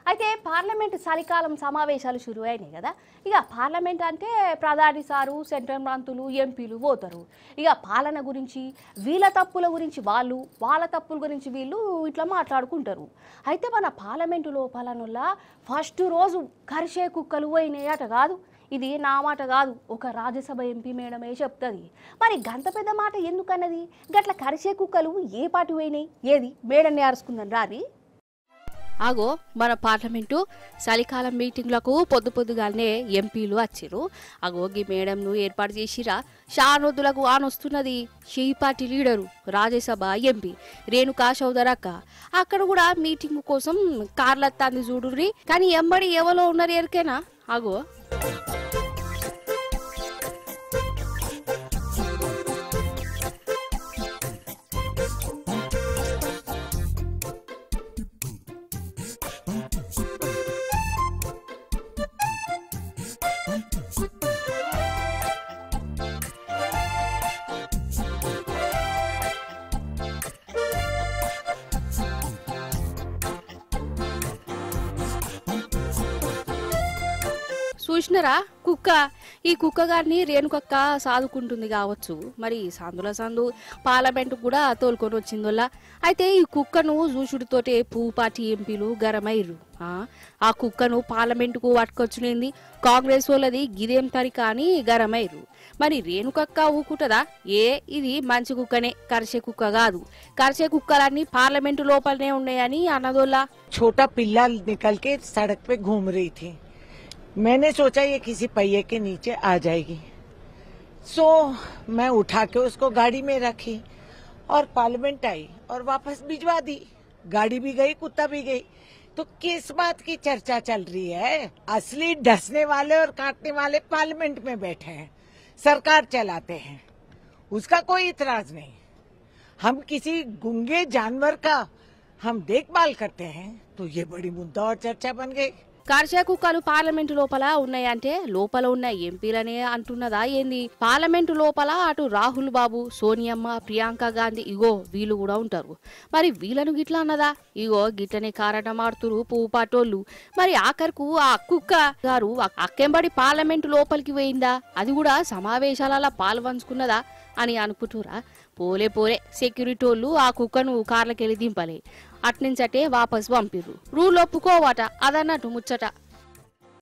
అయితే పార్లమెంట్ చలికాలం సమావేశాలు షురు అయినాయి కదా. ఇక పార్లమెంట్ అంటే ప్రధాని సారు, సెంట్రల్ మంత్రులు, ఎంపీలు పోతారు. ఇక పాలన గురించి, వీళ్ళ తప్పుల గురించి వాళ్ళు, వాళ్ళ తప్పుల గురించి వీళ్ళు ఇట్లా మాట్లాడుకుంటారు. అయితే మన పార్లమెంటు లోపలనుల్లా ఫస్ట్ రోజు కరిసే కుక్కలు పోయినాయి అట కాదు. ఇది నా మాట కాదు, ఒక రాజ్యసభ ఎంపీ మేడమే చెప్తుంది. మరి గంత పెద్ద మాట ఎందుకన్నది? గట్ల కరిసే కుక్కలు ఏ పాటి పోయినాయి, ఏది మేడన్ని అరుచుకుందని రాని. ఆగో మన పార్లమెంటు చలికాలం మీటింగ్లకు పొద్దుగానే ఎంపీలు వచ్చిర్రు. అగో గీ మేడంను ఏర్పాటు చేసిరా. షానొద్దులకు ఆనొస్తున్నది షేయి party leader, Rajya Sabha MP Renuka Chowdary అక్క. అక్కడ కూడా మీటింగ్ కోసం కార్లత్తాన్ని చూడుర్రి. కానీ ఎంబడి ఎవరో ఉన్నారు ఎరికేనా? అగో చూసినరా కుక్క. ఈ కుక్క గారిని రేణుకక్క సాదుకుంటుంది కావచ్చు. మరి సందు పార్లమెంట్ కూడా తోలుకొని వచ్చిందోళ్ళ. అయితే ఈ కుక్కను చూసుడితోటే పార్టీ ఎంపీలు గరమైర్రు. ఆ కుక్కను పార్లమెంటుకు పట్టుకొచ్చినది కాంగ్రెస్ వాళ్ళది గిదేం తరిక అని గరమైర్రు. మరి రేణుకక్క ఊకుంటదా? ఇది మంచి కుక్కనే, కరిసే కుక్క కాదు. కరిసే కుక్కలన్నీ పార్లమెంటు లోపలనే ఉన్నాయని అన్నదోళ్ళ. छोटा पिल्ला निकल के सड़क पे घूम रही थी। मैंने सोचा ये किसी पहिए के नीचे आ जाएगी, सो मैं उठा के उसको गाड़ी में रखी और पार्लियामेंट आई और वापस भिजवा दी। गाड़ी भी गई, कुत्ता भी गई। तो किस बात की चर्चा चल रही है? असली डसने वाले और काटने वाले पार्लियामेंट में बैठे हैं, सरकार चलाते हैं, उसका कोई इतराज नहीं। हम किसी गूंगे जानवर का हम देखभाल करते हैं तो ये बड़ी मुद्दा और चर्चा बन गई। కరిసే కుక్కలు పార్లమెంటు లోపల ఉన్నాయంటే లోపల ఉన్న ఎంపీలనే అంటున్నదా ఏంది? పార్లమెంటు లోపల అటు రాహుల్ బాబు, సోనియమ్మ, ప్రియాంక గాంధీ ఇగో వీళ్ళు కూడా ఉంటారు. మరి వీళ్ళను గిట్లా అన్నదా? ఇగో గిట్లనే కారణం ఆడుతురు పువ్వుపాటోళ్ళు. మరి ఆఖరుకు ఆ కుక్క గారు అక్కెంబడి పార్లమెంటు లోపలికి పోయిందా? అది కూడా సమావేశాలలో పాల్పంచుకున్నదా అని అనుకుంటురా? పోలే సెక్యూరిటీ వాళ్ళు ఆ కుక్కను కార్లకెళ్ళి దింపలే, అట్నుంచటే వాపస్ పంపిర్రు. రూల్ ఒప్పుకోవట అదన్నట్టు ముచ్చట.